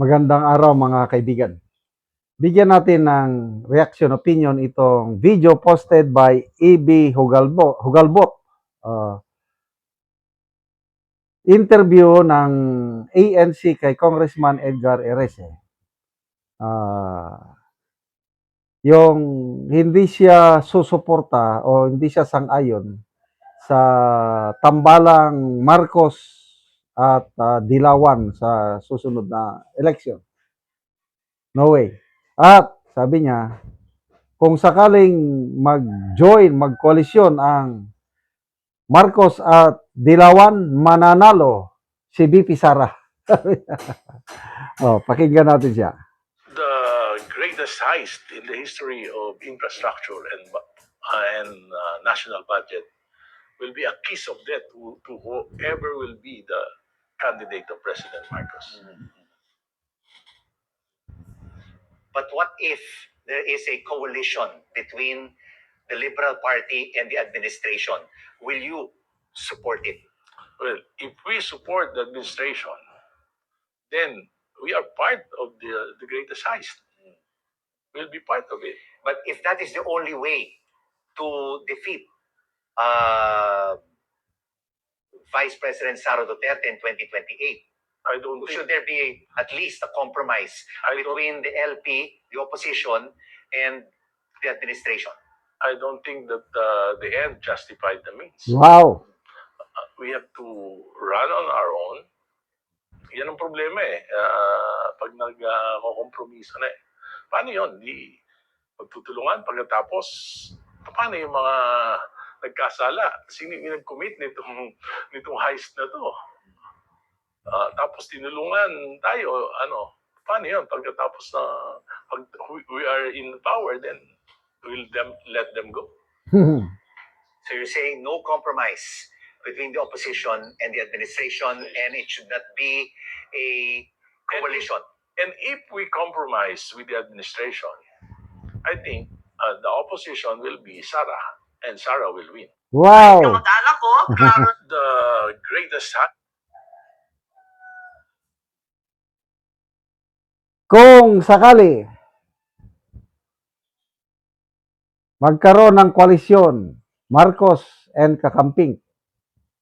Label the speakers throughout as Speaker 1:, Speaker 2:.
Speaker 1: Magandang araw mga kaibigan. Bigyan natin ng reaction opinion itong video posted by E.B. Hugalbot. Interview ng ANC kay Congressman Edgar Erese. Yung hindi siya susuporta o hindi siya sang-ayon sa tambalang Marcos at Dilawan sa susunod na election. No way. At sabi niya, kung sakaling mag-koalisyon ang Marcos at Dilawan, mananalo si BP Sara. Pakinggan natin siya.
Speaker 2: The greatest heist in the history of infrastructure and national budget will be a kiss of death to whoever will be the candidate of President Marcos.
Speaker 3: But what if there is a coalition between the Liberal Party and the administration? Will you support it?
Speaker 2: Well, if we support the administration, then we are part of the greatest heist. We'll be part of it.
Speaker 3: But if that is the only way to defeat Vice President Sara Duterte in 2028,
Speaker 2: I don't think
Speaker 3: should there be at least a compromise between the LP, the opposition, and the administration?
Speaker 2: I don't think that the end justified the means.
Speaker 1: Wow.
Speaker 2: We have to run on our own. Yan ang problema eh. Pag nag-kompromiso na eh. Paano yun? Di magtutulungan pagkatapos, paano yung mga nagkasala? Sino yung nag-commit nitong heist na to? Tapos tinulungan tayo, paano yun? Pagkatapos na we are in power, then we'll let them go.
Speaker 3: So you're saying no compromise between the opposition and the administration, and it should not be a coalition.
Speaker 2: And if we compromise with the administration, I think the opposition will be Sara, and Sara will win.
Speaker 1: Wow.
Speaker 3: Kamag-anak ko, klaro.
Speaker 2: The greatest
Speaker 1: Kung sakali magkaroon ng koalisyon, Marcos and Kakamping,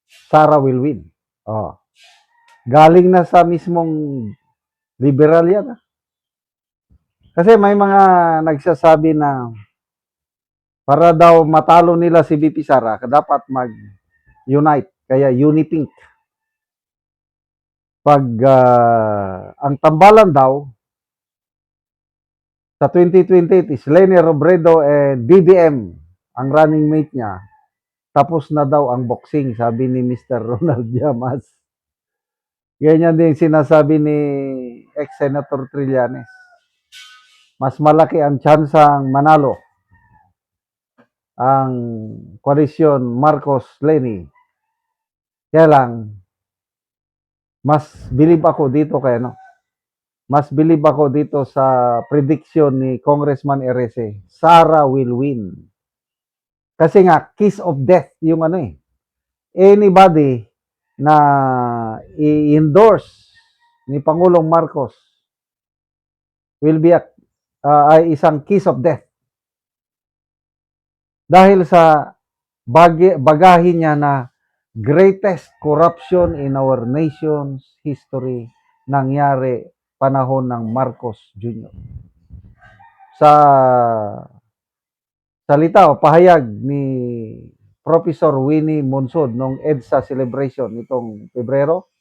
Speaker 1: Sara will win. Galing na sa mismong liberal yan. Kasi may mga nagsasabi na para daw matalo nila si BP Sara, dapat mag-unite, kaya Unipink. Pag ang tambalan daw, sa 2028 is Leni Robredo and BBM ang running mate niya. Tapos na daw ang boxing, sabi ni Mr. Ronald Llamas. Ganyan din sinasabi ni ex-Senator Trillanes. Mas malaki ang tsansang manalo ang koalisyon Marcos-Leni. Kaya lang, mas believe ako dito Mas believe ako dito sa prediction ni Congressman Erese. Sara will win. Kasi nga, kiss of death yung Anybody na i-endorse ni Pangulong Marcos will be ay isang kiss of death. Dahil sa bagahin niya na greatest corruption in our nation's history nangyari panahon ng Marcos Jr. Sa salita o pahayag ni Professor Winnie Monsod nung EDSA celebration nitong Pebrero,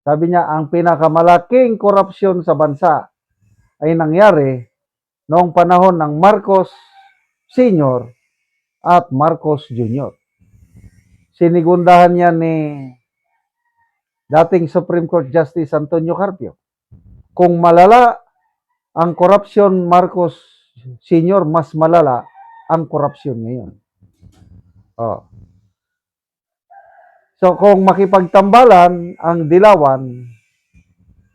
Speaker 1: sabi niya ang pinakamalaking korupsyon sa bansa ay nangyari noong panahon ng Marcos Sr. at Marcos Jr. Sinigundahan niya ni dating Supreme Court Justice Antonio Carpio. Kung malala ang korupsyon Marcos Sr., mas malala ang korupsyon ngayon. So kung makipagtambalan ang Dilawan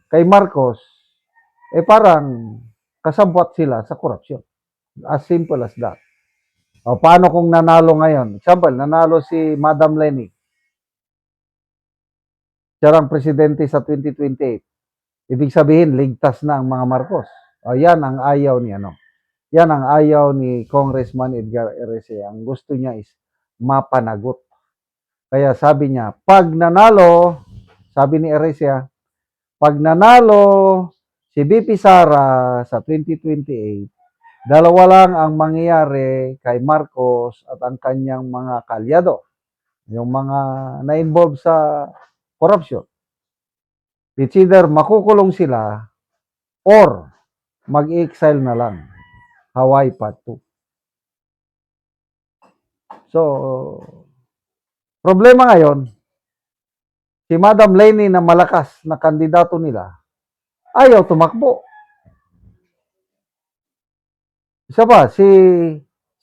Speaker 1: kay Marcos, parang kasabwat sila sa korupsyon. As simple as that. Paano kung nanalo ngayon? Example, nanalo si Madam Leni. Siya ang presidente sa 2028. Ibig sabihin, ligtas na ang mga Marcos. O, yan ang ayaw ni ano. Yan ang ayaw ni Congressman Edgar Erese. Ang gusto niya is mapanagot. Kaya sabi niya, pag nanalo, sabi ni Erese, pag nanalo si BP Sara sa 2028, dalawa lang ang mangyayari kay Marcos at ang kanyang mga kalyado. Yung mga na-involve sa corruption. It's either makukulong sila or mag-exile na lang. Hawaii Part 2. So, problema ngayon, si Madam Lenny na malakas na kandidato nila, ayaw tumakbo. Isa pa, si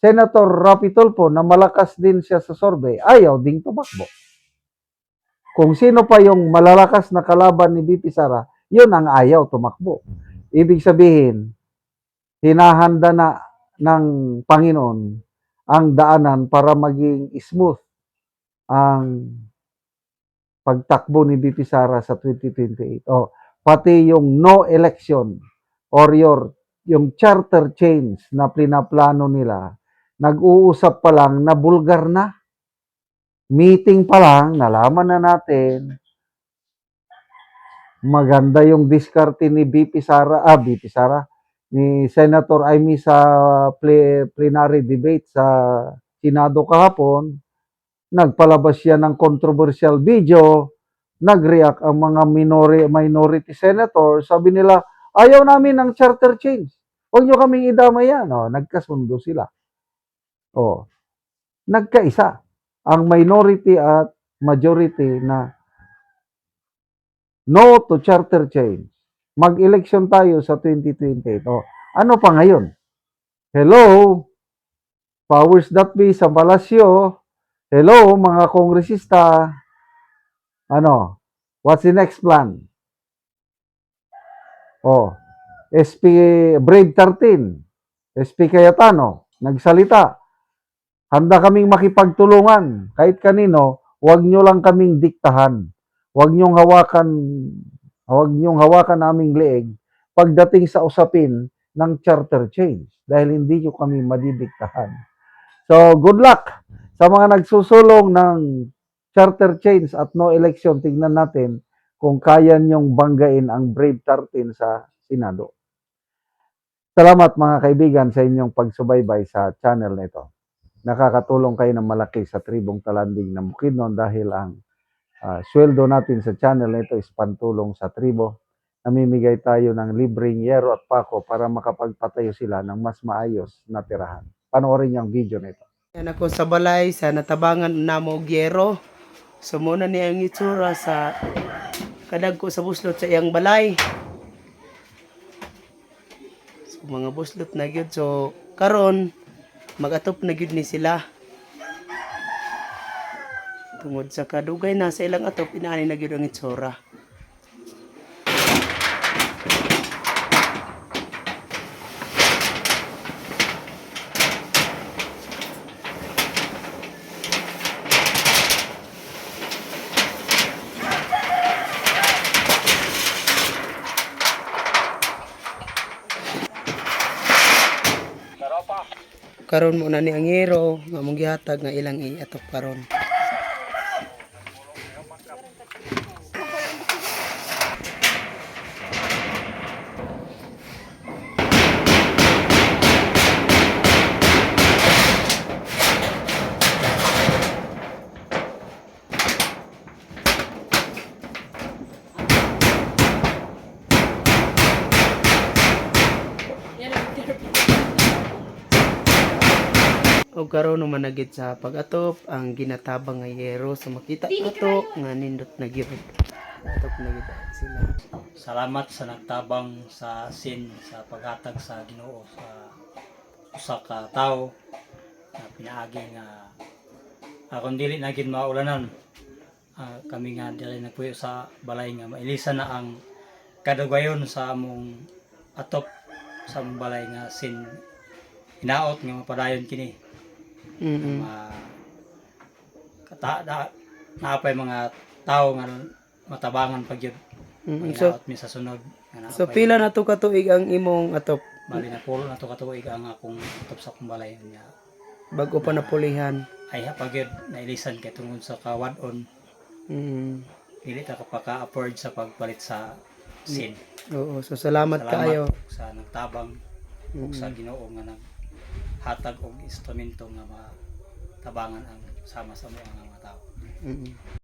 Speaker 1: Senator Rapi Tulfo na malakas din siya sa survey, ayaw ding tumakbo. Kung sino pa yung malalakas na kalaban ni BP Sara, yun ang ayaw tumakbo. Ibig sabihin, hinahanda na ng Panginoon ang daanan para maging smooth ang pagtakbo ni BP Sara sa 2028. O, pati yung no election or yung charter change na pinaplano nila, nag-uusap pa lang na bulgar na. Meeting pa lang, nalaman na natin, maganda yung diskarte ni BP Sara, ni Senator Amy sa plenary debate sa Senado kahapon. Nagpalabas siya ng controversial video, nag-react ang mga minority senator, sabi nila, ayaw namin ng charter change. Huwag nyo kaming idamay yan. O, nagkasundo sila. O, nagkaisa ang minority at majority na no to charter change. Mag-election tayo sa 2028. O, ano pa ngayon? Hello? Powers that be sa palasyo. Hello, mga kongresista. Ano? What's the next plan? Oh, SP Brave 13, SP Cayetano, nagsalita. Handa kaming makipagtulungan. Kahit kanino, huwag nyo lang kaming diktahan. Huwag nyong hawakan aming leeg pagdating sa usapin ng charter change dahil hindi nyo kami madidiktahan. So, good luck sa mga nagsusulong ng charter change at no election. Tingnan natin kung kaya nyong banggain ang Brave 13 sa Senado. Salamat mga kaibigan sa inyong pagsubaybay sa channel na ito. Nakakatulong kayo ng malaki sa tribong Talanding ng Bukidnon dahil ang sweldo natin sa channel na ito is pantulong sa tribo. Namimigay tayo ng libreng yero at pako para makapagpatayo sila ng mas maayos na tirahan. Panoorin niyo ang video na ito.
Speaker 4: Yan ako sa balay sa natabangan na mo gyero. So muna niya ang itsura sa kadag ko sa buslot sa iyang balay. So mga buslot na gyud, so karon magatop na gyud ni sila. Tungod sa kadugay na sa ilang atop, inaani na gyud ang itsura. Karon mo na ni ang ngero nga mong gihatag nga ilang iatop karon. O karon no managit sa pag-atop ang ginatabang nga yero, so makita ato nga nindot na gyud. Atop na gyud sila.
Speaker 5: Salamat sa nagtabang sa sin sa paghatag sa Ginoo sa usa ka tawo na pinaagi nga akong dili na gid maulanan. Kami nga dili nagpuyo sa balay nga mailisan na ang kadugayon sa among atop sa among balay nga sin hinaot nga mapadayon kini. Naapay mga tao nga matabangan pag yun
Speaker 4: So,
Speaker 5: Maginaot mi sa sunod.
Speaker 4: so pila na to katuig ang imong atop
Speaker 5: Bali na pulo na to katuig ang akong atop sa akong balay niya.
Speaker 4: bago pa napulihan?
Speaker 5: Ay hapagid nailisan kay tungod sa kawadon
Speaker 4: Mm.
Speaker 5: dili ta kapaka-afford sa pagpalit sa sin.
Speaker 4: Oo, so salamat kaayo.
Speaker 5: Sa nagtabang ug sa Ginoo nga naghatag og instrumento nga matabangan ang sama sa mga tao.
Speaker 4: Mm.